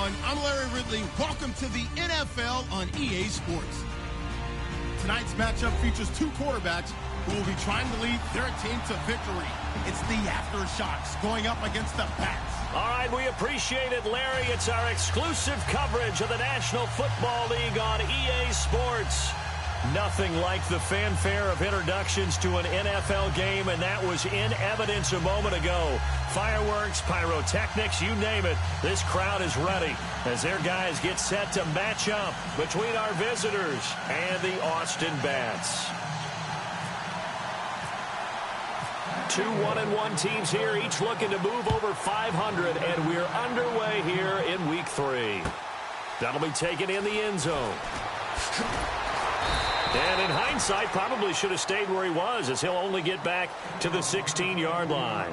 everyone. I'm Larry Ridley. Welcome to the NFL on EA Sports. Tonight's matchup features two quarterbacks who will be trying to lead their team to victory. It's the Aftershocks going up against the Pats. All right, we appreciate it, Larry. It's our exclusive coverage of the National Football League on EA Sports. Nothing like the fanfare of introductions to an NFL game, and that was in evidence a moment ago. Fireworks, pyrotechnics, you name it. This crowd is ready as their guys get set to match up between our visitors and the Austin Bats. Two 1-1 teams here, each looking to move over 500, and we're underway here in Week 3. That'll be taken in the end zone. And in hindsight, probably should have stayed where he was, as he'll only get back to the 16-yard line.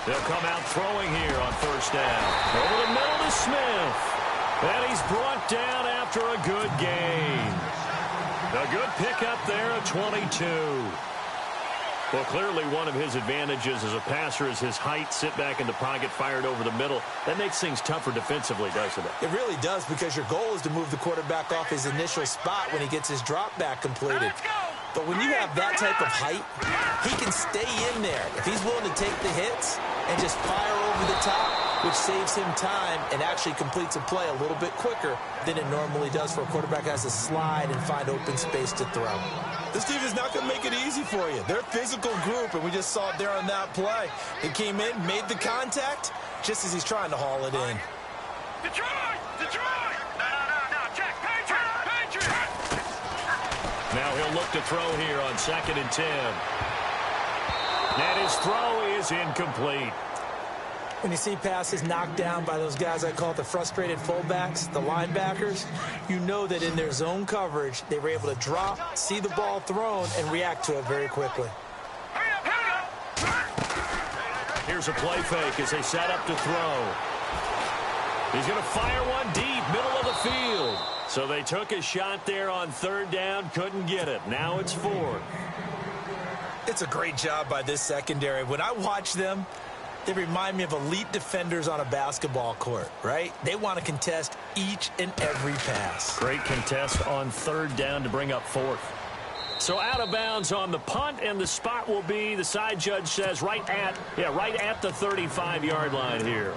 They'll come out throwing here on first down. Over the middle to Smith. And he's brought down after a good gain. A good pickup there at 22. Well, clearly one of his advantages as a passer is his height. Sit back in the pocket, fired over the middle. That makes things tougher defensively, doesn't it? It really does, because your goal is to move the quarterback off his initial spot when he gets his drop back completed. But when you have that type of height, he can stay in there if he's willing to take the hits and just fire over the top, which saves him time and actually completes a play a little bit quicker than it normally does for a quarterback who has to slide and find open space to throw. This team is not going to make it easy for you. They're a physical group, and we just saw it there on that play. They came in, made the contact, just as he's trying to haul it in. Detroit! Detroit! No, check. Patriot! Now he'll look to throw here on 2nd and 10. And his throw is incomplete. When you see passes knocked down by those guys I call the frustrated fullbacks, the linebackers, you know that in their zone coverage, they were able to drop, see the ball thrown, and react to it very quickly. Here's a play fake as they set up to throw. He's going to fire one deep, middle of the field. So they took a shot there on 3rd down, couldn't get it. Now it's 4th. It's a great job by this secondary. When I watch them, they remind me of elite defenders on a basketball court, right? They want to contest each and every pass. Great contest on 3rd down to bring up 4th. So out of bounds on the punt, and the spot will be, the side judge says, right at the 35-yard line here.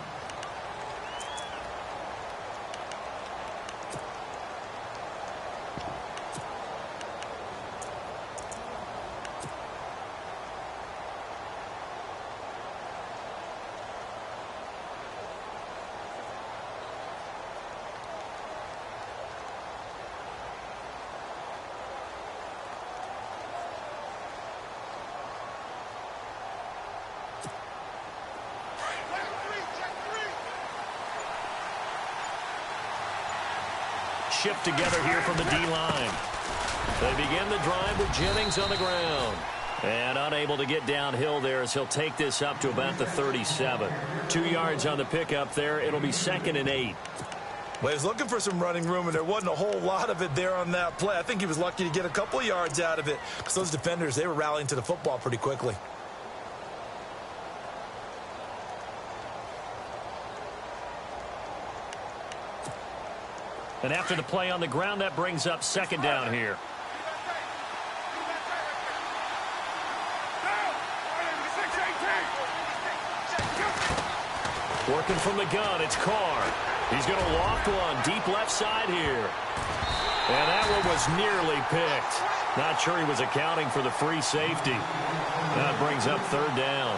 Shift together here from the D-line. They begin the drive with Jennings on the ground. And unable to get downhill there as he'll take this up to about the 37. 2 yards on the pickup there. It'll be 2nd and 8. Well, he was looking for some running room, and there wasn't a whole lot of it there on that play. I think he was lucky to get a couple of yards out of it, because those defenders, they were rallying to the football pretty quickly. And after the play on the ground, that brings up 2nd down here. Working from the gun, it's Carr. He's going to loft one deep left side here. And that one was nearly picked. Not sure he was accounting for the free safety. That brings up 3rd down.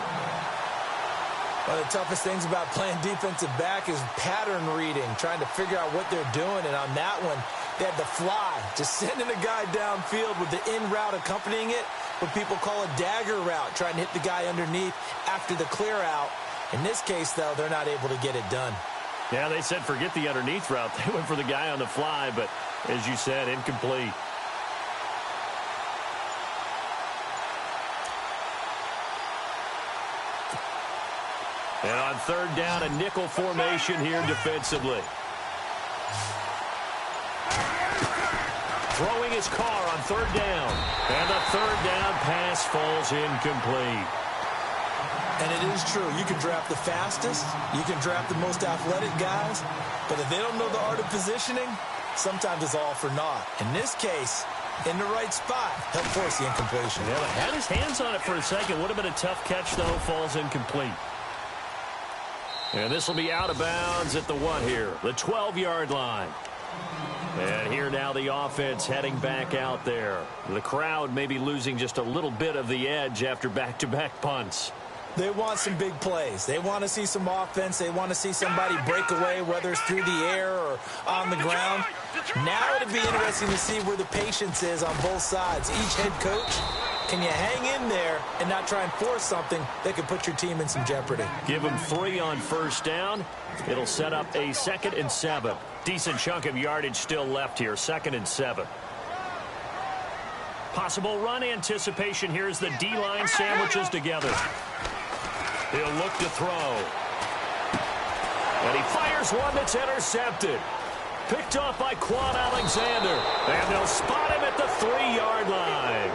One of the toughest things about playing defensive back is pattern reading, trying to figure out what they're doing. And on that one, they had the fly, just sending a guy downfield with the in route accompanying it, what people call a dagger route, trying to hit the guy underneath after the clear out. In this case, though, they're not able to get it done. Yeah, they said forget the underneath route. They went for the guy on the fly, but as you said, incomplete. And on third down, a nickel formation here defensively. Throwing his car on third down. And the third down pass falls incomplete. And it is true. You can draft the fastest. You can draft the most athletic guys. But if they don't know the art of positioning, sometimes it's all for naught. In this case, in the right spot, he'll force the incompletion. Yeah, but had his hands on it for a second. Would have been a tough catch, though. Falls incomplete. And this will be out of bounds at the what here? The 12-yard line. And here now the offense heading back out there. The crowd may be losing just a little bit of the edge after back-to-back punts. They want some big plays. They want to see some offense. They want to see somebody break away, whether it's through the air or on the ground. Now it'd be interesting to see where the patience is on both sides. Each head coach, can you hang in there and not try and force something that could put your team in some jeopardy? Give them 3 on first down. It'll set up a 2nd and 7. Decent chunk of yardage still left here. 2nd and 7. Possible run anticipation here as the D-line sandwiches together. He'll look to throw. And he fires one that's intercepted. Picked off by Quan Alexander. And they'll spot him at the 3-yard line.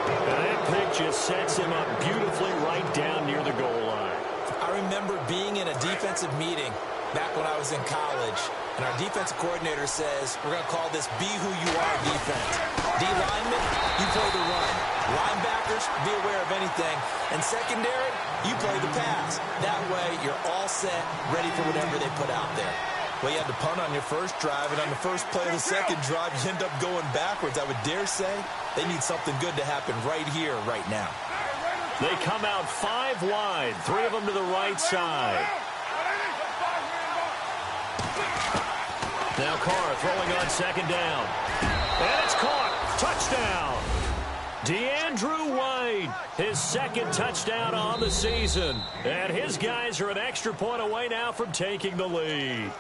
And that pick just sets him up beautifully right down near the goal line. I remember being in a defensive meeting back when I was in college, and our defensive coordinator says, we're going to call this be who you are defense. D-linemen, you play the run. Linebackers, be aware of anything. And secondary, you play the pass. That way, you're all set, ready for whatever they put out there. Well, you had to punt on your first drive, and on the first play of the second drive, you end up going backwards. I would dare say they need something good to happen right here, right now. They come out 5 wide, 3 of them to the right side. Now Carr throwing on 2nd down. And it's caught. Touchdown. DeAndrew White, his 2nd touchdown on the season. And his guys are an extra point away now from taking the lead.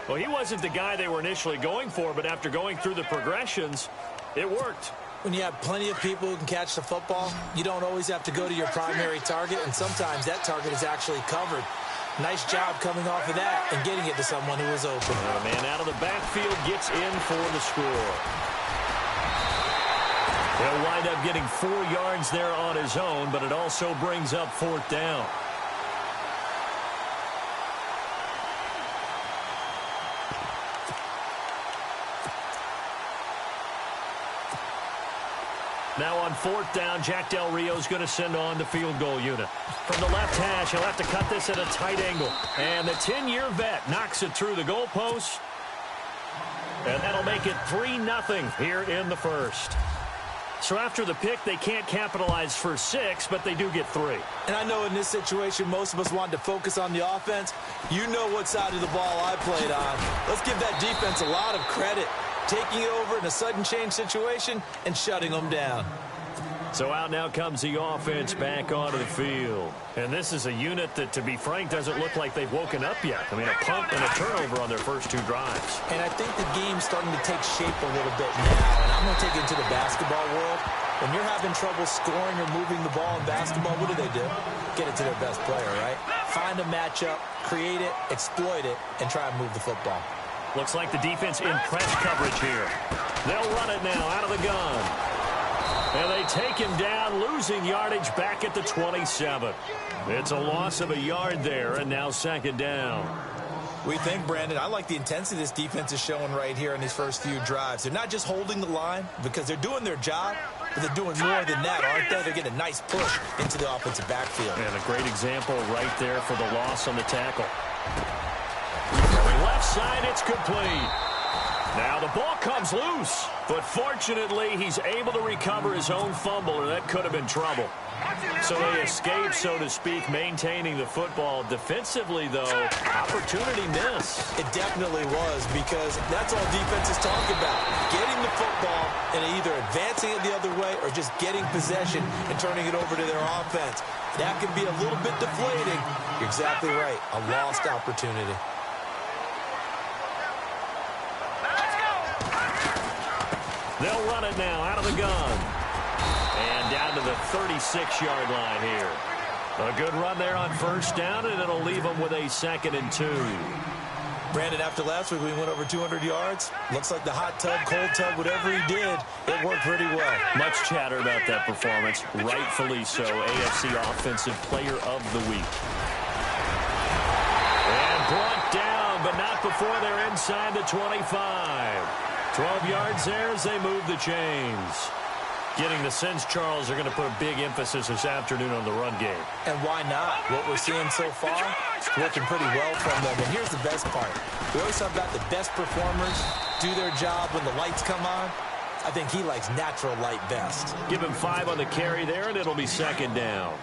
Well, he wasn't the guy they were initially going for, but after going through the progressions, it worked. When you have plenty of people who can catch the football, you don't always have to go to your primary target, and sometimes that target is actually covered. Nice job coming off of that and getting it to someone who was open. Oh, man, out of the backfield gets in for the score. He'll wind up getting 4 yards there on his own, but it also brings up 4th down. Now on 4th down, Jack Del Rio's going to send on the field goal unit. From the left hash, he'll have to cut this at a tight angle. And the 10-year vet knocks it through the goalpost. And that'll make it 3-0 here in the first. So after the pick, they can't capitalize for 6, but they do get 3. And I know in this situation, most of us wanted to focus on the offense. You know what side of the ball I played on. Let's give that defense a lot of credit. Taking it over in a sudden change situation and shutting them down. So out now comes the offense back onto the field. And this is a unit that, to be frank, doesn't look like they've woken up yet. I mean, a punt and a turnover on their first 2 drives. And I think the game's starting to take shape a little bit now. And I'm going to take it into the basketball world. When you're having trouble scoring or moving the ball in basketball, what do? Get it to their best player, right? Find a matchup, create it, exploit it, and try and move the football. Looks like the defense in press coverage here. They'll run it now out of the gun. And they take him down, losing yardage back at the 27. It's a loss of a yard there, and now 2nd down. We think, Brandon, I like the intensity this defense is showing right here in these first few drives. They're not just holding the line because they're doing their job, but they're doing more than that, aren't they? They're getting a nice push into the offensive backfield. And a great example right there for the loss on the tackle. Left side, it's complete. Now the ball comes loose, but fortunately he's able to recover his own fumble, or that could have been trouble. So they escape, so to speak, maintaining the football. Defensively, though, opportunity miss. It definitely was, because that's all defense is talking about. Getting the football and either advancing it the other way or just getting possession and turning it over to their offense. That can be a little bit deflating. You're exactly right. A lost opportunity. They'll run it now out of the gun. And down to the 36-yard line here. A good run there on first down, and it'll leave them with a 2nd and 2. Brandon, after last week, we went over 200 yards. Looks like the hot tub, cold tub, whatever he did, it worked pretty well. Much chatter about that performance. Rightfully so. AFC Offensive Player of the Week. And brought down, but not before they're inside the 25. 12 yards there as they move the chains. Getting the sense Charles are going to put a big emphasis this afternoon on the run game. And why not? What we're seeing so far, it's working pretty well from them. And here's the best part. We always talk about the best performers do their job when the lights come on. I think he likes natural light best. Give him 5 on the carry there, and it'll be 2nd down.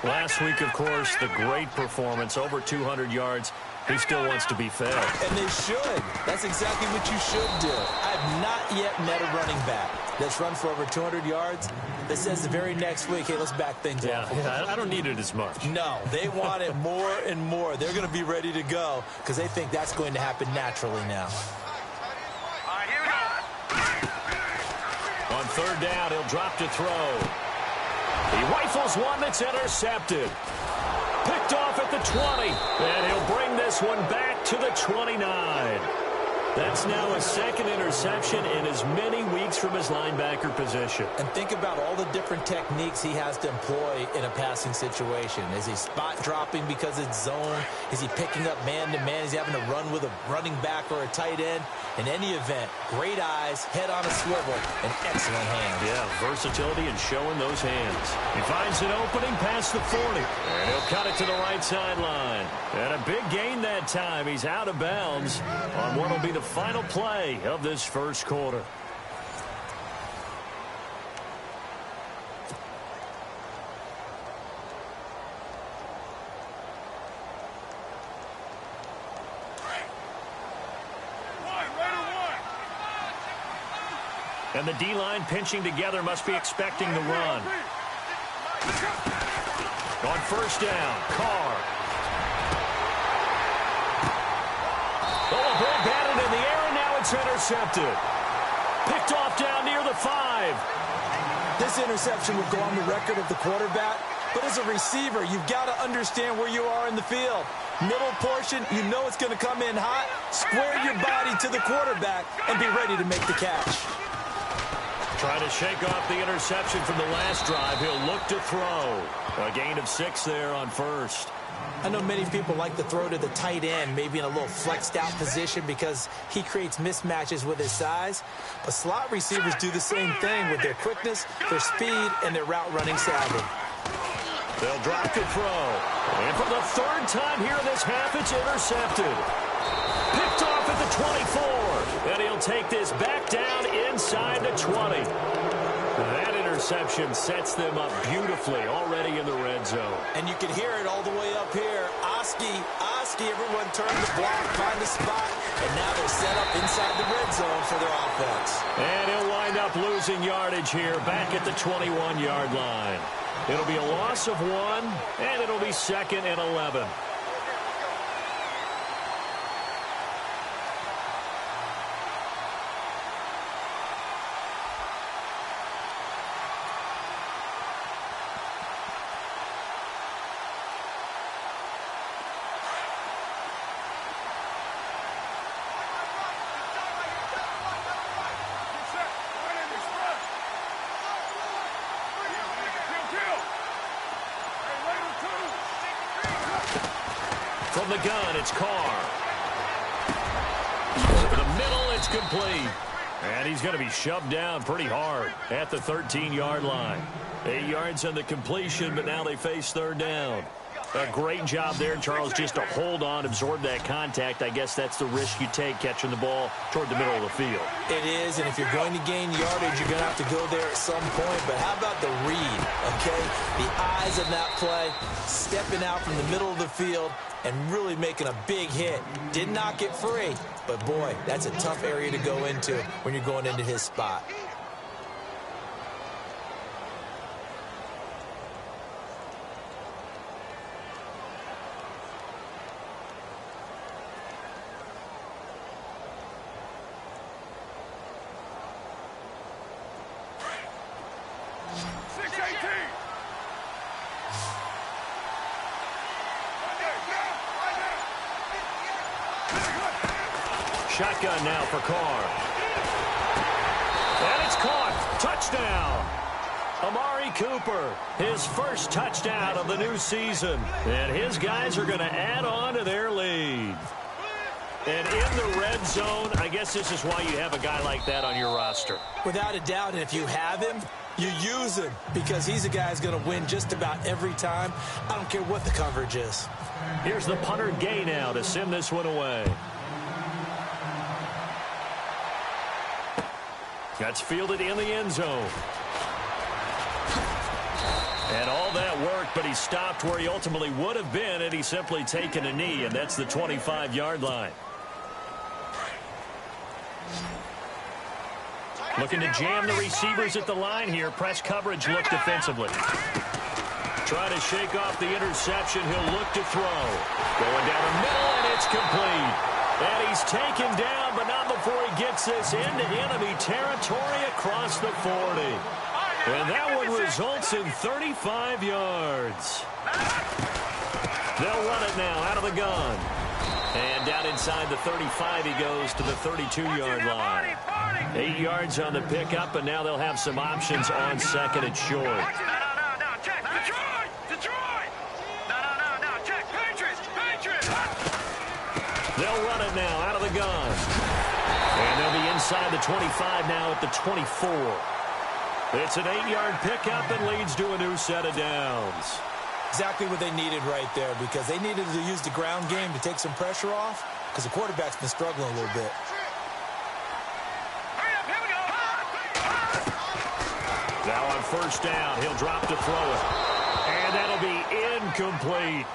Last week, of course, the great performance, over 200 yards. He still wants to be fed. And they should. That's exactly what you should do. I've not yet met a running back that's run for over 200 yards that says the very next week, hey, let's back things off. Yeah, I don't need it as much. No, they want it more and more. They're going to be ready to go because they think that's going to happen naturally now. All right, here we go. On 3rd down, he'll drop to throw. He rifles one that's intercepted. Picked off at the 20, and he'll bring this one back to the 29. That's now a 2nd interception in as many weeks from his linebacker position. And think about all the different techniques he has to employ in a passing situation. Is he spot dropping because it's zone? Is he picking up man-to-man? Is he having to run with a running back or a tight end? In any event, great eyes, head on a swivel, and excellent hands. Yeah, versatility and showing those hands. He finds an opening past the 40, and he'll cut it to the right sideline. And a big gain that time. He's out of bounds on what will be the final play of this first quarter. And the D-line pinching together must be expecting the run. On first down, Carr. Oh, a ball batted in the air, and now it's intercepted. Picked off down near the 5. This interception will go on the record of the quarterback, but as a receiver, you've got to understand where you are in the field. Middle portion, you know it's going to come in hot. Square your body to the quarterback and be ready to make the catch. Trying to shake off the interception from the last drive. He'll look to throw. A gain of 6 there on first. I know many people like to throw to the tight end, maybe in a little flexed out position because he creates mismatches with his size. But slot receivers do the same thing with their quickness, their speed, and their route running savvy. They'll drop to throw. And for the 3rd time here in this half, it's intercepted. Picked off at the 24. And he'll take this back down inside the 20. That interception sets them up beautifully already in the red zone. And you can hear it all the way up here. Oski, everyone turned the block, find the spot, and now they're set up inside the red zone for their offense. And he'll wind up losing yardage here back at the 21-yard line. It'll be a loss of 1, and it'll be 2nd and 11. From the gun, it's Carr. Over the middle, it's complete. And he's going to be shoved down pretty hard at the 13-yard line. 8 yards on the completion, but now they face 3rd down. A great job there, Charles, just to hold on, absorb that contact. I guess that's the risk you take catching the ball toward the middle of the field. It is, and if you're going to gain yardage, you're going to have to go there at some point. But how about the read, okay? The eyes of that play, stepping out from the middle of the field and really making a big hit. Did not get free, but boy, that's a tough area to go into when you're going into his spot. Shotgun now for Carr. And it's caught. Touchdown. Amari Cooper, his first touchdown of the new season. And his guys are going to add on to their lead. And in the red zone, I guess this is why you have a guy like that on your roster. Without a doubt, and if you have him, you use him because he's a guy who's going to win just about every time. I don't care what the coverage is. Here's the punter Gay now to send this one away. That's fielded in the end zone. And all that work, but he stopped where he ultimately would have been had he simply taken a knee, and that's the 25-yard line. Looking to jam the receivers at the line here. Press coverage look defensively. Try to shake off the interception. He'll look to throw. Going down the middle, and it's complete. And he's taken down, but not before he gets this into enemy territory across the 40. And that one results in 35 yards. They'll run it now out of the gun. And down inside the 35, he goes to the 32-yard line. 8 yards on the pickup, and now they'll have some options on second and short. No, check. Detroit! No, check. Patriots! They'll run it now out of the gun. And they'll be inside the 25 now at the 24. It's an 8-yard pickup and leads to a new set of downs. Exactly what they needed right there because they needed to use the ground game to take some pressure off because the quarterback's been struggling a little bit. Now on first down, he'll drop to throw it. And that'll be incomplete.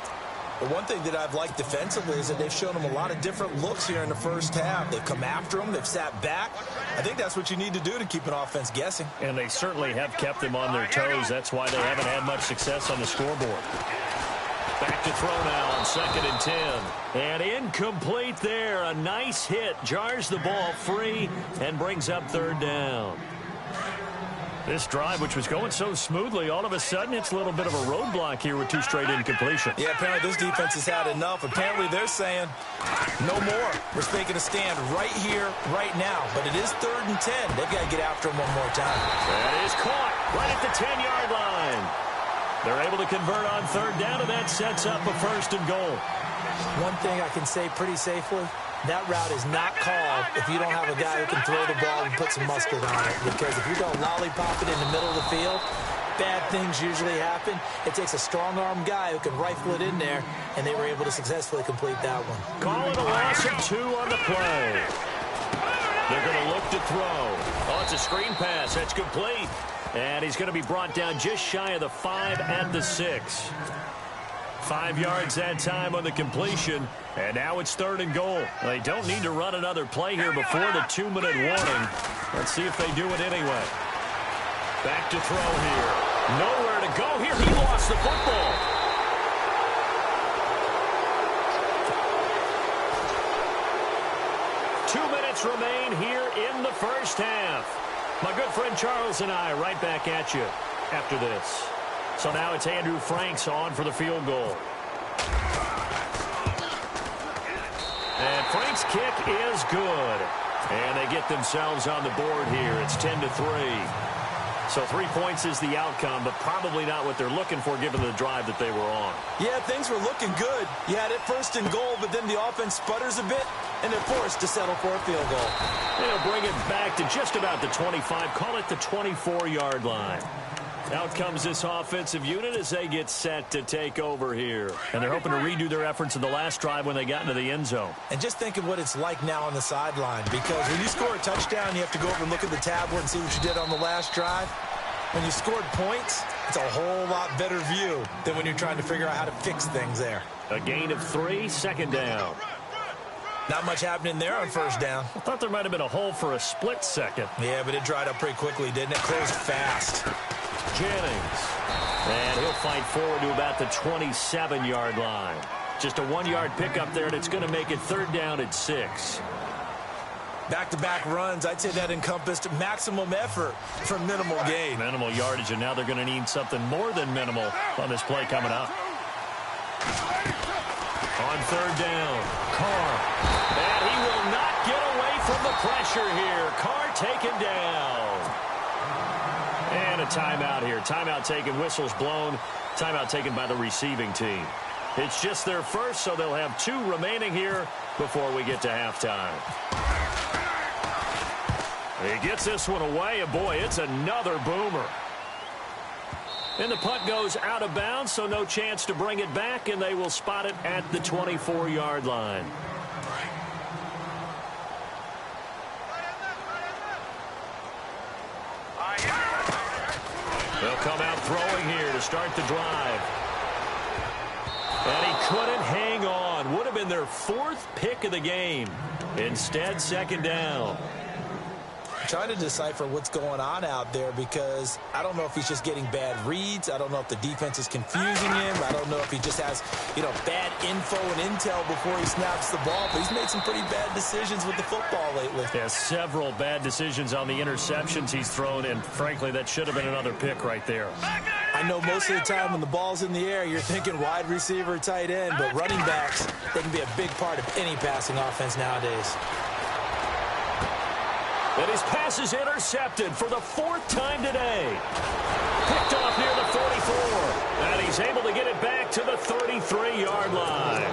The one thing that I've liked defensively is that they've shown them a lot of different looks here in the first half. They've come after them. They've sat back. I think that's what you need to do to keep an offense guessing. And they certainly have kept them on their toes. That's why they haven't had much success on the scoreboard. Back to throw now on second and 10. And incomplete there. A nice hit. Jars the ball free and brings up third down. This drive, which was going so smoothly, all of a sudden it's a little bit of a roadblock here with 2 straight incompletions. Yeah, apparently this defense has had enough. Apparently they're saying, no more. We're making a stand right here, right now. But it is 3rd and 10. They've got to get after him one more time. That is caught right at the 10-yard line. They're able to convert on third down, and that sets up a first and goal. One thing I can say pretty safely, that route is not called if you don't have a guy who can throw the ball and put some mustard on it. Because if you're going to lollipop it in the middle of the field, bad things usually happen. It takes a strong-arm guy who can rifle it in there, and they were able to successfully complete that one. Call it a loss of 2 on the play. They're going to look to throw. Oh, it's a screen pass. That's complete. And he's going to be brought down just shy of the 5 at the 6. 5 yards that time on the completion, and now it's 3rd and goal. They don't need to run another play here before the 2-minute warning. Let's see if they do it anyway. Back to throw here. Nowhere to go here. He lost the football. Two minutes remain here in the first half. My good friend Charles and I right back at you after this. So now it's Andrew Franks on for the field goal. And Frank's kick is good. And they get themselves on the board here. It's 10-3. So 3 points is the outcome, but probably not what they're looking for given the drive that they were on. Yeah, things were looking good. You had it 1st and goal, but then the offense sputters a bit, and they're forced to settle for a field goal. They'll bring it back to just about the 25. Call it the 24-yard line. Out comes this offensive unit as they get set to take over here. And they're hoping to redo their efforts in the last drive when they got into the end zone. And just think of what it's like now on the sideline, because when you score a touchdown, you have to go over and look at the tablet and see what you did on the last drive. When you scored points, it's a whole lot better view than when you're trying to figure out how to fix things there. A gain of 3, second down. Not much happening there on first down. I thought there might have been a hole for a split second. Yeah, but it dried up pretty quickly, didn't it? Closed fast. Jennings. And he'll fight forward to about the 27-yard line. Just a 1-yard pickup there, and it's going to make it 3rd down at 6. Back-to-back runs, I'd say that encompassed maximum effort for minimal gain. Minimal yardage, and now they're going to need something more than minimal on this play coming up. On third down, Carr. And he will not get away from the pressure here. Carr taken down. And a timeout here. Timeout taken, whistles blown. Timeout taken by the receiving team. It's just their first, so they'll have 2 remaining here before we get to halftime. He gets this one away, and boy, it's another boomer. And the punt goes out of bounds, so no chance to bring it back, and they will spot it at the 24-yard line. They'll come out throwing here to start the drive. And he couldn't hang on. Would have been their 4th pick of the game. Instead, second down. Trying to decipher what's going on out there because I don't know if he's just getting bad reads. I don't know if the defense is confusing him. I don't know if he just has, bad info and intel before he snaps the ball. But he's made some pretty bad decisions with the football lately. Yeah, several bad decisions on the interceptions he's thrown, and frankly, that should have been another pick right there. I know most of the time when the ball's in the air, you're thinking wide receiver, tight end, but running backs, they can be a big part of any passing offense nowadays. And his pass is intercepted for the 4th time today. Picked off near the 44. And he's able to get it back to the 33-yard line.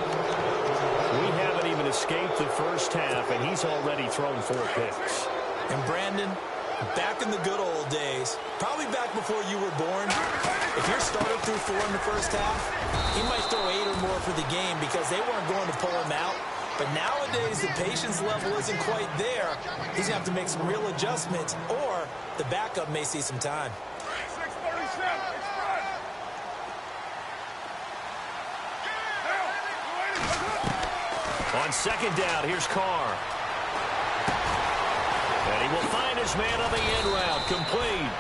We haven't even escaped the first half, and he's already thrown 4 picks. And Brandon, back in the good old days, probably back before you were born, if your starter threw 4 in the first half, he might throw 8 or more for the game because they weren't going to pull him out. But nowadays, the patience level isn't quite there. He's going to have to make some real adjustments, or the backup may see some time. On second down, here's Carr. And he will find his man on the end route, complete.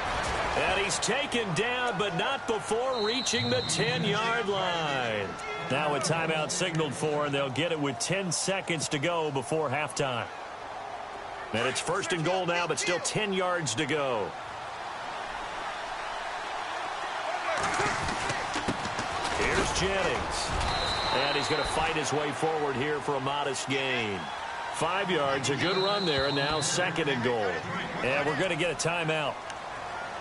And he's taken down, but not before reaching the 10-yard line. Now a timeout signaled for, and they'll get it with 10 seconds to go before halftime. And it's 1st and goal now, but still 10 yards to go. Here's Jennings. And he's going to fight his way forward here for a modest gain. 5 yards, a good run there, and now 2nd and goal. And we're going to get a timeout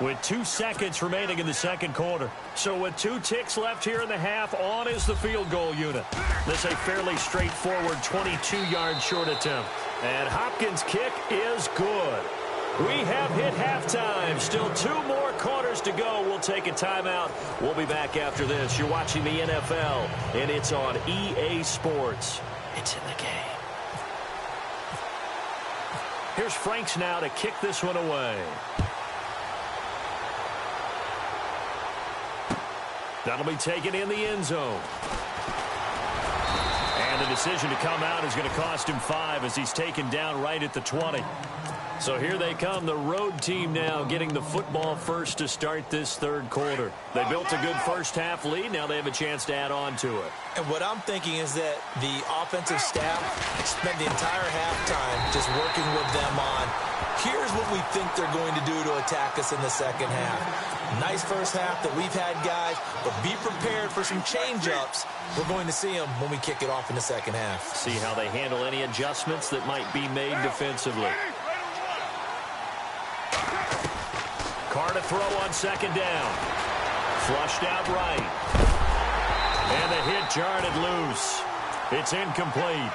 with 2 seconds remaining in the second quarter. So with 2 ticks left here in the half, on is the field goal unit. This is a fairly straightforward 22-yard short attempt. And Hopkins' kick is good. We have hit halftime. Still 2 more quarters to go. We'll take a timeout. We'll be back after this. You're watching the NFL, and it's on EA Sports. It's in the game. Here's Franks now to kick this one away. That'll be taken in the end zone. And the decision to come out is going to cost him 5 as he's taken down right at the 20. So here they come, the road team now getting the football first to start this 3rd quarter. They built a good first half lead. Now they have a chance to add on to it. And what I'm thinking is that the offensive staff spent the entire halftime just working with them on, here's what we think they're going to do to attack us in the second half. Nice first half that we've had, guys, but be prepared for some change-ups. We're going to see them when we kick it off in the second half. See how they handle any adjustments that might be made defensively. Carr to throw on second down. Flushed out right. And the hit jarred it loose. It's incomplete.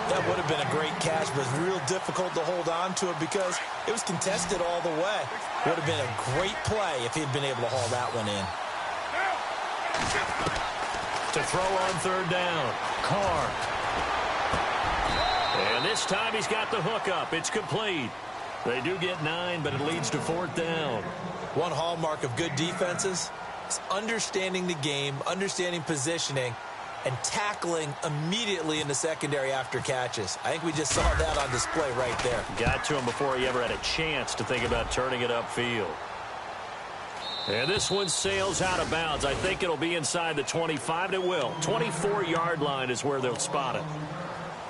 That would have been a great catch, but it's real difficult to hold on to it because it was contested all the way. Would have been a great play if he'd been able to haul that one in. To throw on third down. Carr. And this time he's got the hook up. It's complete. They do get 9, but it leads to 4th down. One hallmark of good defenses is understanding the game, understanding positioning, and tackling immediately in the secondary after catches. I think we just saw that on display right there. Got to him before he ever had a chance to think about turning it upfield. And this one sails out of bounds. I think it'll be inside the 25, and it will. 24-yard line is where they'll spot it.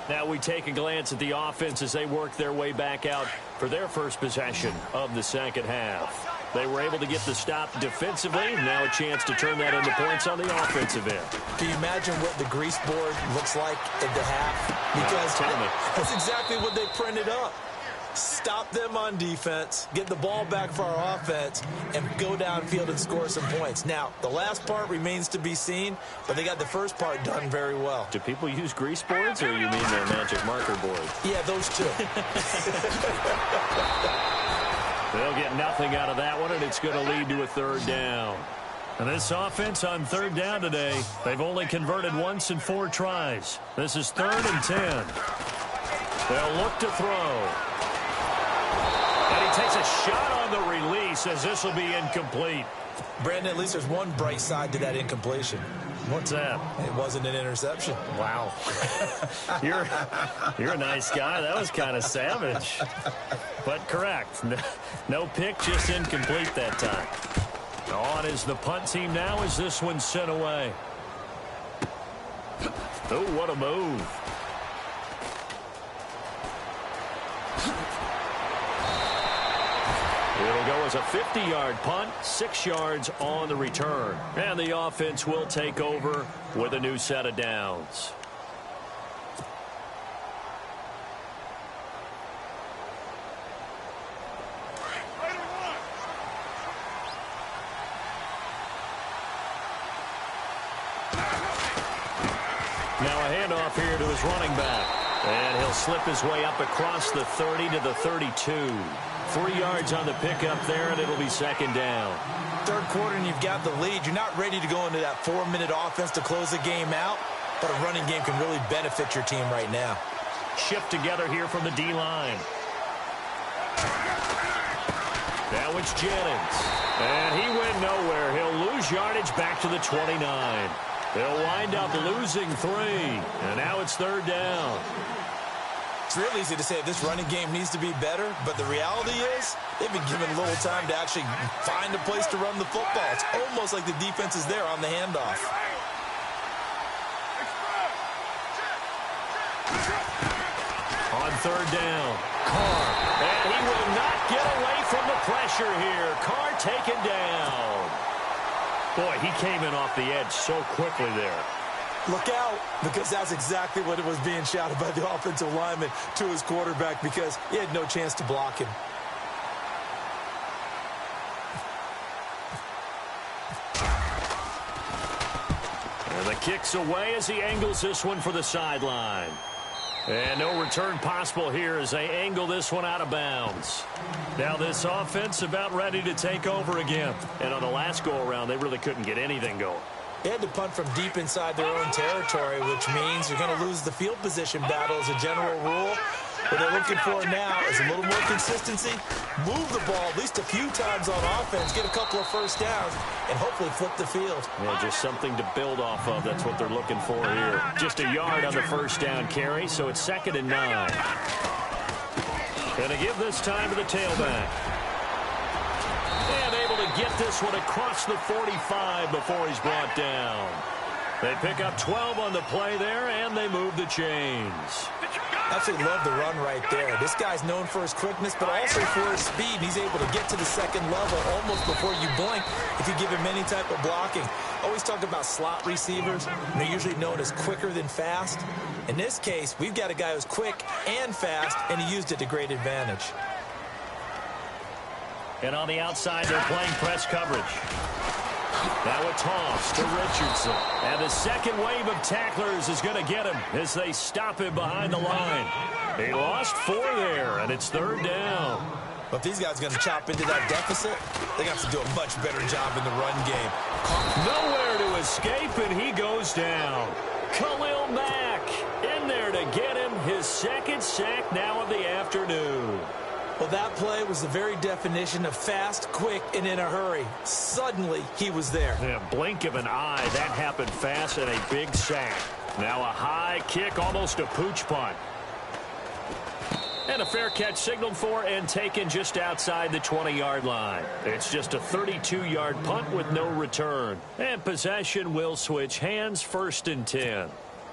Now we take a glance at the offense as they work their way back out for their first possession of the second half. They were able to get the stop defensively. Now a chance to turn that into points on the offensive end. Can you imagine what the grease board looks like at the half? Because that's exactly what they printed up. Stop them on defense, get the ball back for our offense, and go downfield and score some points. Now, the last part remains to be seen, but they got the first part done very well. Do people use grease boards, or you mean their magic marker board? Yeah, those two. They'll get nothing out of that one, and it's going to lead to a third down. And this offense on third down today, they've only converted once in 4 tries. This is 3rd and 10. They'll look to throw. And he takes a shot on the release as this will be incomplete. Brandon, at least there's one bright side to that incompletion. What's that? It wasn't an interception. Wow. You're a nice guy. That was kind of savage. But correct. No pick, just incomplete that time. On is the punt team now as this one's sent away. Oh, what a move. It'll go as a 50-yard punt, 6 yards on the return. And the offense will take over with a new set of downs. Now a handoff here to his running back. And he'll slip his way up across the 30 to the 32. 3 yards on the pickup there, and it'll be second down. Third quarter, and you've got the lead. You're not ready to go into that 4-minute offense to close the game out, but a running game can really benefit your team right now. Shift together here from the D-line. Now it's Jennings. And he went nowhere. He'll lose yardage back to the 29. They'll wind up losing 3. And now it's third down. It's real easy to say this running game needs to be better, but the reality is they've been given a little time to actually find a place to run the football. It's almost like the defense is there on the handoff. On third down, Carr. And he will not get away from the pressure here. Carr taken down. Boy, he came in off the edge so quickly there. Look out, because that's exactly what it was being shouted by the offensive lineman to his quarterback, because he had no chance to block him. And the kick's away as he angles this one for the sideline. And no return possible here as they angle this one out of bounds. Now this offense about ready to take over again. And on the last go-around, they really couldn't get anything going. They had to punt from deep inside their own territory, which means you're going to lose the field position battle as a general rule. What they're looking for now is a little more consistency, move the ball at least a few times on offense, get a couple of first downs, and hopefully flip the field. Yeah, just something to build off of. That's what they're looking for here. Just a yard on the first down carry, so it's 2nd and 9. Going to give this time to the tailback. And able to get this one across the 45 before he's brought down. They pick up 12 on the play there, and they move the chains. Absolutely love the run right there. This guy's known for his quickness, but also for his speed. He's able to get to the second level almost before you blink if you give him any type of blocking. Always talk about slot receivers. They're usually known as quicker than fast. In this case, we've got a guy who's quick and fast, and he used it to great advantage. And on the outside, they're playing press coverage. Now a toss to Richardson. And the second wave of tacklers is going to get him as they stop him behind the line. He lost 4 there, and it's third down. But if these guys are going to chop into that deficit, they're going to have to do a much better job in the run game. Nowhere to escape, and he goes down. Khalil Mack in there to get him his 2nd sack now of the afternoon. Well, that play was the very definition of fast, quick, and in a hurry. Suddenly, he was there. In a blink of an eye, that happened fast and a big sack. Now a high kick, almost a pooch punt. And a fair catch signaled for and taken just outside the 20-yard line. It's just a 32-yard punt with no return. And possession will switch hands, 1st and 10.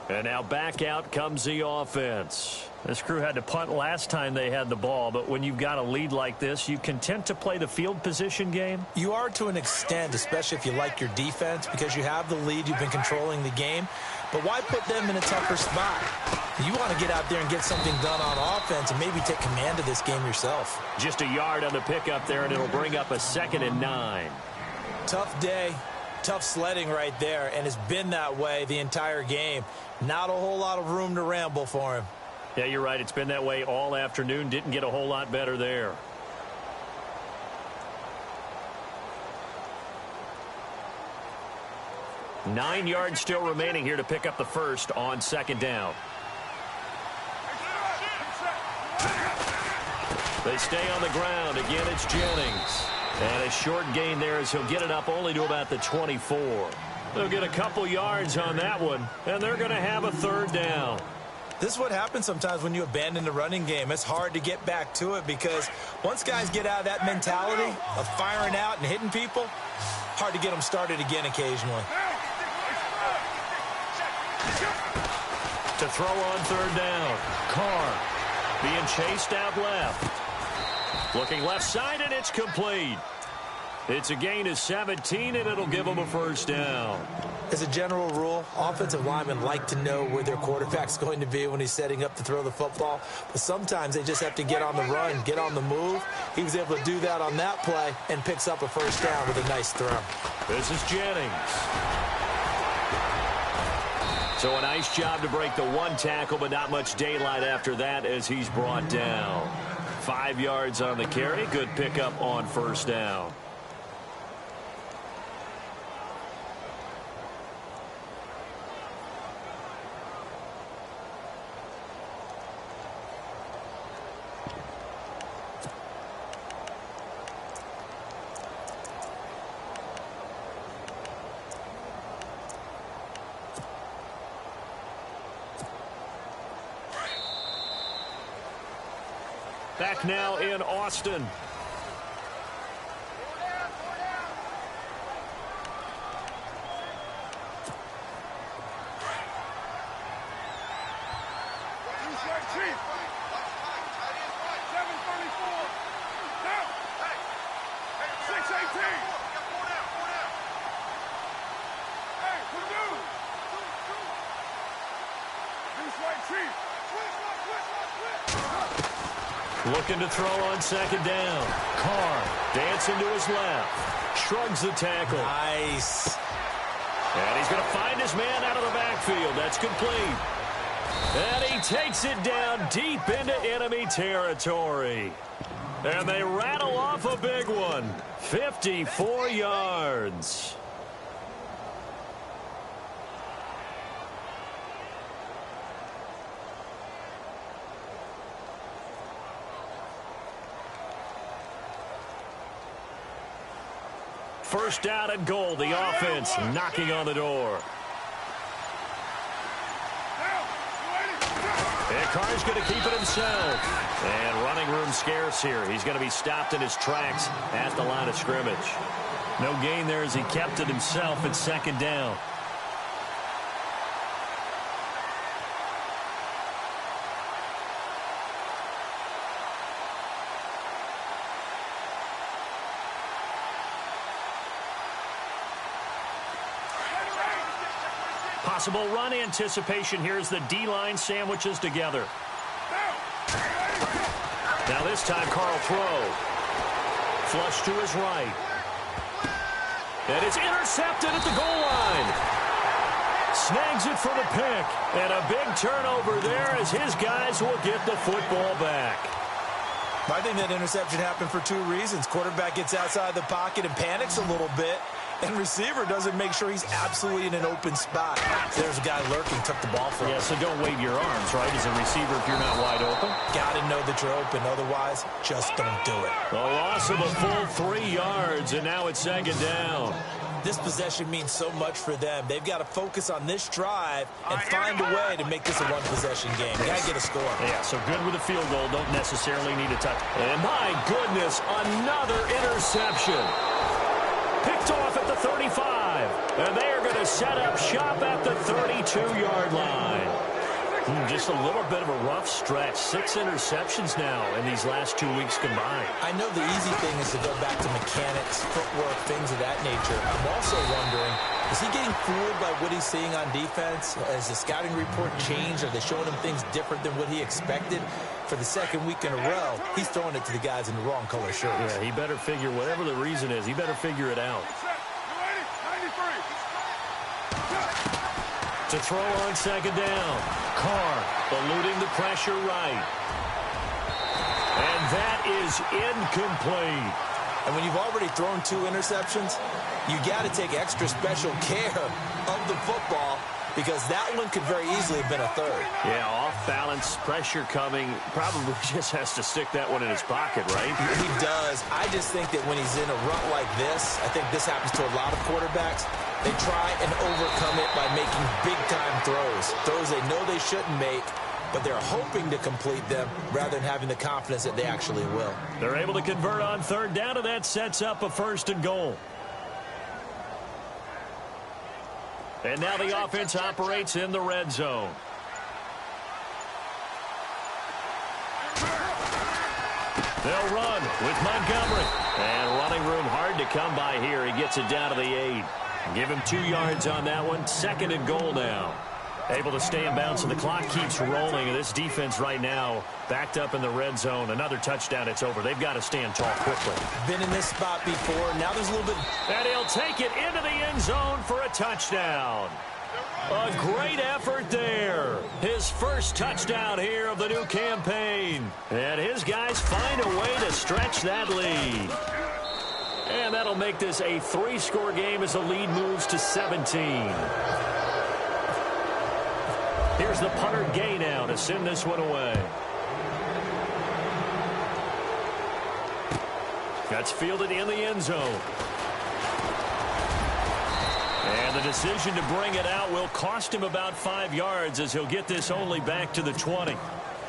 And now back out comes the offense. This crew had to punt last time they had the ball, but when you've got a lead like this, you content to play the field position game? You are to an extent, especially if you like your defense, because you have the lead, you've been controlling the game. But why put them in a tougher spot? You want to get out there and get something done on offense and maybe take command of this game yourself. Just a yard on the pickup there, and it'll bring up a 2nd and 9. Tough day, tough sledding right there, and it's been that way the entire game. Not a whole lot of room to ramble for him. Yeah, you're right. It's been that way all afternoon. Didn't get a whole lot better there. Nine yards still remaining here to pick up the first on 2nd down. They stay on the ground. Again, it's Jennings. And a short gain there as he'll get it up only to about the 24. They'll get a couple yards on that one, and they're going to have a 3rd down. This is what happens sometimes when you abandon the running game. It's hard to get back to it because once guys get out of that mentality of firing out and hitting people, hard to get them started again occasionally. To throw on 3rd down. Carr being chased out left. Looking left side, and it's complete. It's a gain of 17, and it'll give them a 1st down. As a general rule, offensive linemen like to know where their quarterback's going to be when he's setting up to throw the football. But sometimes they just have to get on the run, get on the move. He was able to do that on that play and picks up a 1st down with a nice throw. This is Jennings. So a nice job to break the 1 tackle, but not much daylight after that as he's brought down. 5 yards on the carry. Good pickup on 1st down. Back now in Austin. Looking to throw on 2nd down. Carr dancing to his left. Shrugs the tackle. Nice. And he's going to find his man out of the backfield. That's complete. And he takes it down deep into enemy territory. And they rattle off a big one. 54 yards. First down and goal. The offense knocking on the door. And Carr's going to keep it himself. And running room scarce here. He's going to be stopped in his tracks at the line of scrimmage. No gain there as he kept it himself at 2nd down. Possible run anticipation here as the D-line sandwiches together. Now this time Carl throw. Flush to his right. And it's intercepted at the goal line. Snags it for the pick. And a big turnover there as his guys will get the football back. I think that interception happened for 2 reasons. Quarterback gets outside the pocket and panics a little bit. And receiver doesn't make sure he's absolutely in an open spot. There's a guy lurking, took the ball from him. Yeah, so don't wave your arms, right, as a receiver if you're not wide open. Got to know that you're open. Otherwise, just don't do it. A loss of a full 3 yards, and now it's 2nd down. This possession means so much for them. They've got to focus on this drive and find a way to make this a one-possession game. Got to get a score. Yeah, so good with a field goal. Don't necessarily need a touch. And my goodness, another interception. Picked off at the 35. And they are going to to set up shop at the 32-yard line. Just a little bit of a rough stretch. 6 interceptions now in these last 2 weeks combined. I know the easy thing is to go back to mechanics, footwork, things of that nature. I'm also wondering, is he getting fooled by what he's seeing on defense? Has the scouting report changed? Are they showing him things different than what he expected? For the second week in a row, he's throwing it to the guys in the wrong color shirts. Yeah, he better figure, whatever the reason is, he better figure it out. To throw on second down. Carr eluding the pressure right. And that is incomplete. And when you've already thrown 2 interceptions, you got to take extra special care of the football because that one could very easily have been a third. Yeah, off-balance, pressure coming. Probably just has to stick that one in his pocket, right? He does. I just think that when he's in a rut like this, I think this happens to a lot of quarterbacks, they try and overcome it by making big-time throws. Throws they know they shouldn't make, but they're hoping to complete them rather than having the confidence that they actually will. They're able to convert on third down, and that sets up a 1st and goal. And now the offense operates in the red zone. They'll run with Montgomery. And running room hard to come by here. He gets it down to the 8. Give him 2 yards on that one. 2nd and goal now. Able to stay in bounds, so the clock keeps rolling. And this defense right now backed up in the red zone. Another touchdown, it's over. They've got to stand tall quickly. Been in this spot before. Now there's a little bit. And he'll take it into the end zone for a touchdown. A great effort there. His first touchdown here of the new campaign. And his guys find a way to stretch that lead. And that'll make this a 3-score game as the lead moves to 17. Here's the punter Gay now to send this one away. That's fielded in the end zone. And the decision to bring it out will cost him about 5 yards as he'll get this only back to the 20.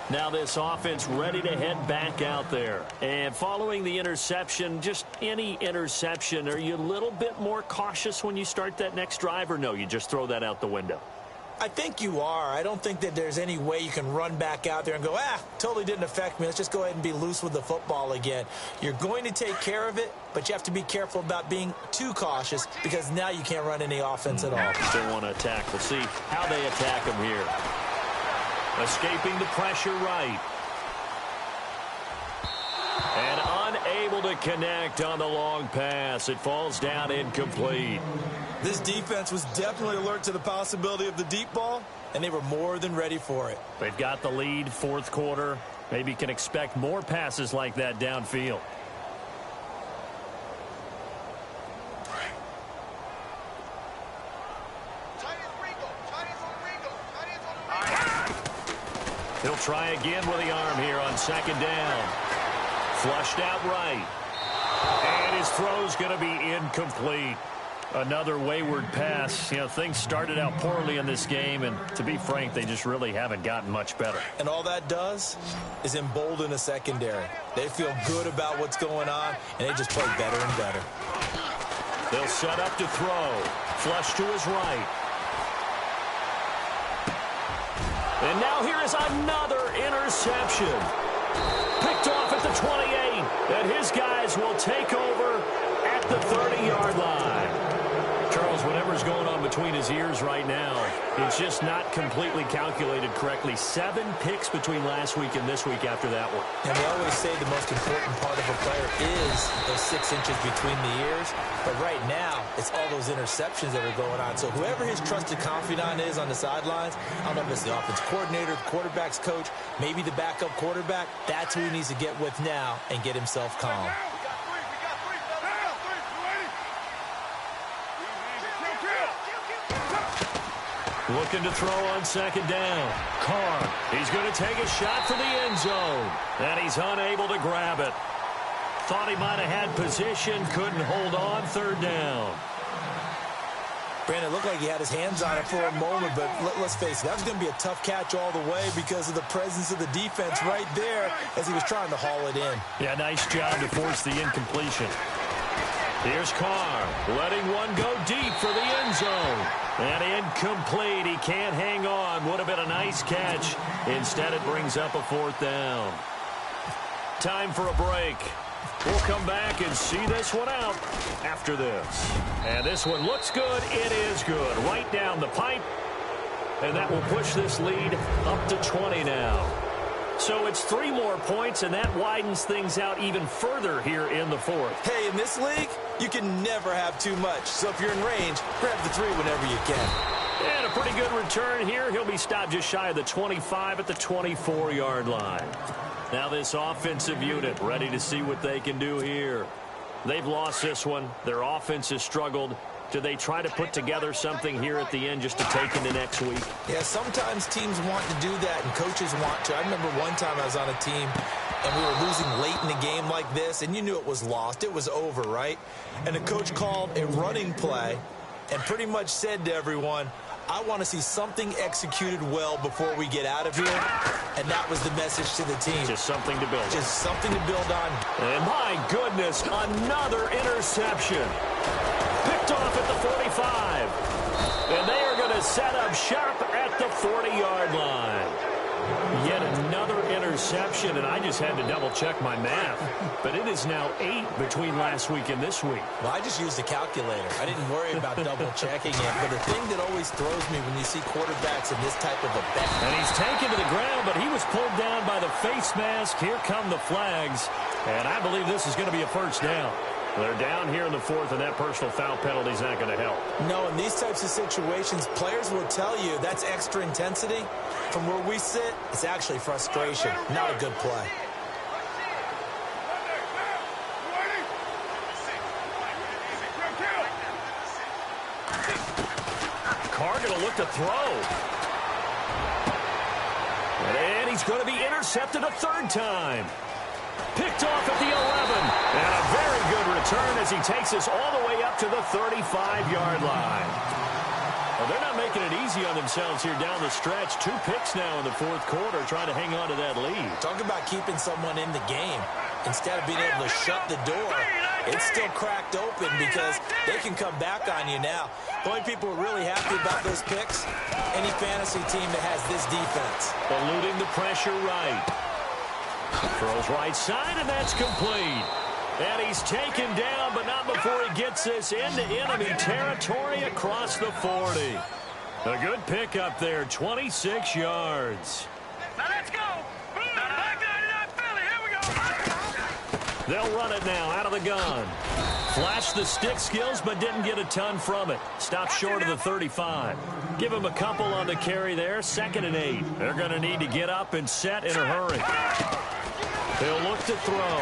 Now this offense ready to head back out there. And following the interception, just any interception, are you a little bit more cautious when you start that next drive, or no, you just throw that out the window? I think you are. I don't think that there's any way you can run back out there and go, totally didn't affect me. Let's just go ahead and be loose with the football again. You're going to take care of it, but you have to be careful about being too cautious because now you can't run any offense at all. Still want to attack. We'll see how they attack him here. Escaping the pressure right. And unable to connect on the long pass. It falls down incomplete. This defense was definitely alert to the possibility of the deep ball, and they were more than ready for it. They've got the lead, 4th quarter. Maybe can expect more passes like that downfield. He'll try again with the arm here on 2nd down. Flushed out right. And his throw's going to be incomplete. Another wayward pass. You know, things started out poorly in this game, and to be frank, they just really haven't gotten much better. And all that does is embolden a secondary. They feel good about what's going on, and they just play better and better. They'll set up to throw. Flush to his right. And now here is another interception. Picked off at the 28. And his guys will take over at the 30-yard line. Charles, whatever's going on between his ears right now, it's just not completely calculated correctly. 7 picks between last week and this week after that one. And they always say the most important part of a player is those 6 inches between the ears. But right now, it's all those interceptions that are going on. So whoever his trusted confidant is on the sidelines, I don't know if it's the offense coordinator, the quarterback's coach, maybe the backup quarterback, that's who he needs to get with now and get himself calm. Looking to throw on 2nd down. Carr, he's going to take a shot for the end zone. And he's unable to grab it. Thought he might have had position, couldn't hold on, 3rd down. Brandon, it looked like he had his hands on it for a moment, but let's face it, that was going to be a tough catch all the way because of the presence of the defense right there as he was trying to haul it in. Yeah, nice job to force the incompletion. Here's Carr, letting one go deep for the end zone. And incomplete. He can't hang on. Would have been a nice catch. Instead, it brings up a 4th down. Time for a break. We'll come back and see this one out after this. And this one looks good. It is good. Right down the pipe. And that will push this lead up to 20 now. So it's 3 more points, and that widens things out even further here in the 4th. Hey, in this league, you can never have too much. So if you're in range, grab the 3 whenever you can. And a pretty good return here. He'll be stopped just shy of the 25 at the 24-yard line. Now this offensive unit ready to see what they can do here. They've lost this one. Their offense has struggled. Do they try to put together something here at the end just to take into next week? Yeah, sometimes teams want to do that and coaches want to. I remember one time I was on a team and we were losing late in a game like this, and you knew it was lost. It was over, right? And the coach called a running play and pretty much said to everyone, I want to see something executed well before we get out of here. And that was the message to the team. Just something to build on. Just something to build on. And my goodness, another interception. Picked off at the 45. And they are going to set up shop at the 40-yard line. Yet another interception, and I just had to double-check my math. But it is now 8 between last week and this week. Well, I just used a calculator. I didn't worry about double-checking it. But the thing that always throws me when you see quarterbacks in this type of a bet. And he's taken to the ground, but he was pulled down by the face mask. Here come the flags. And I believe this is going to be a first down. They're down here in the 4th, and that personal foul penalty is not going to help. No, in these types of situations, players will tell you that's extra intensity. From where we sit, it's actually frustration, not a good play. Carr going to look to throw. And he's going to be intercepted a 3rd time. Picked off at the 11. And a very good return as he takes us all the way up to the 35-yard line. Well, they're not making it easy on themselves here down the stretch. 2 picks now in the 4th quarter trying to hang on to that lead. Talk about keeping someone in the game. Instead of being able to shut the door, it's still cracked open because they can come back on you now. The only people who are really happy about those picks, any fantasy team that has this defense. Eluding the pressure right. Throws right side, and that's complete. And he's taken down, but not before he gets this into enemy territory across the 40. A good pickup there, 26 yards. Now let's go. Back 99 Philly. Here we go. They'll run it now out of the gun. Flashed the stick skills, but didn't get a ton from it. Stopped short of the 35. Give him a couple on the carry there. 2nd and 8. They're going to need to get up and set in a hurry. They'll look to throw.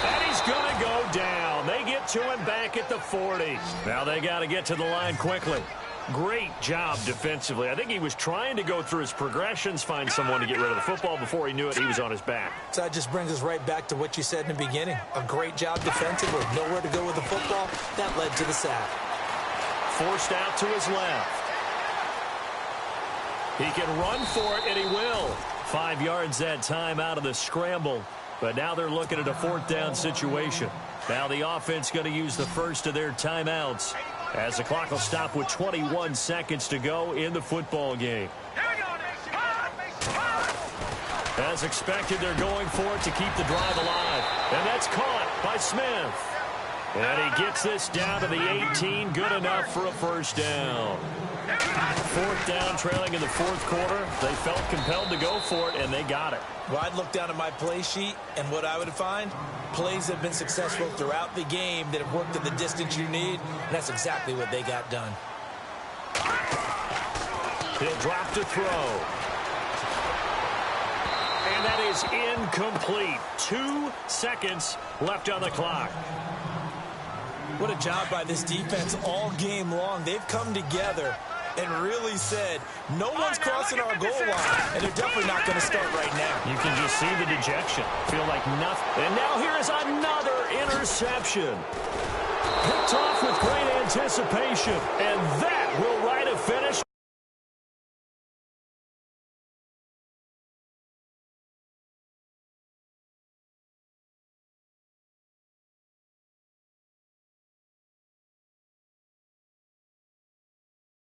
And he's going to go down. They get to him back at the 40. Now they got to get to the line quickly. Great job defensively. I think he was trying to go through his progressions, find someone to get rid of the football. Before he knew it, he was on his back. So that just brings us right back to what you said in the beginning. A great job defensively. Nowhere to go with the football. That led to the sack. Forced out to his left. He can run for it, and he will. 5 yards that time out of the scramble. But now they're looking at a 4th down situation. Now the offense going to use the first of their timeouts as the clock will stop with 21 seconds to go in the football game. As expected, they're going for it to keep the drive alive. And that's caught by Smith. And he gets this down to the 18. Good enough for a first down. 4th down, trailing in the 4th quarter. They felt compelled to go for it, and they got it. Well, I'd look down at my play sheet, and what I would find, plays have been successful throughout the game that have worked at the distance you need, and that's exactly what they got done. He'll drop to throw. And that is incomplete. 2 seconds left on the clock. What a job by this defense all game long. They've come together and really said, no one's crossing our goal line, and they're definitely not going to start right now. You can just see the dejection. Feel like nothing. And now here is another interception. Picked off with great anticipation. And that will write a finish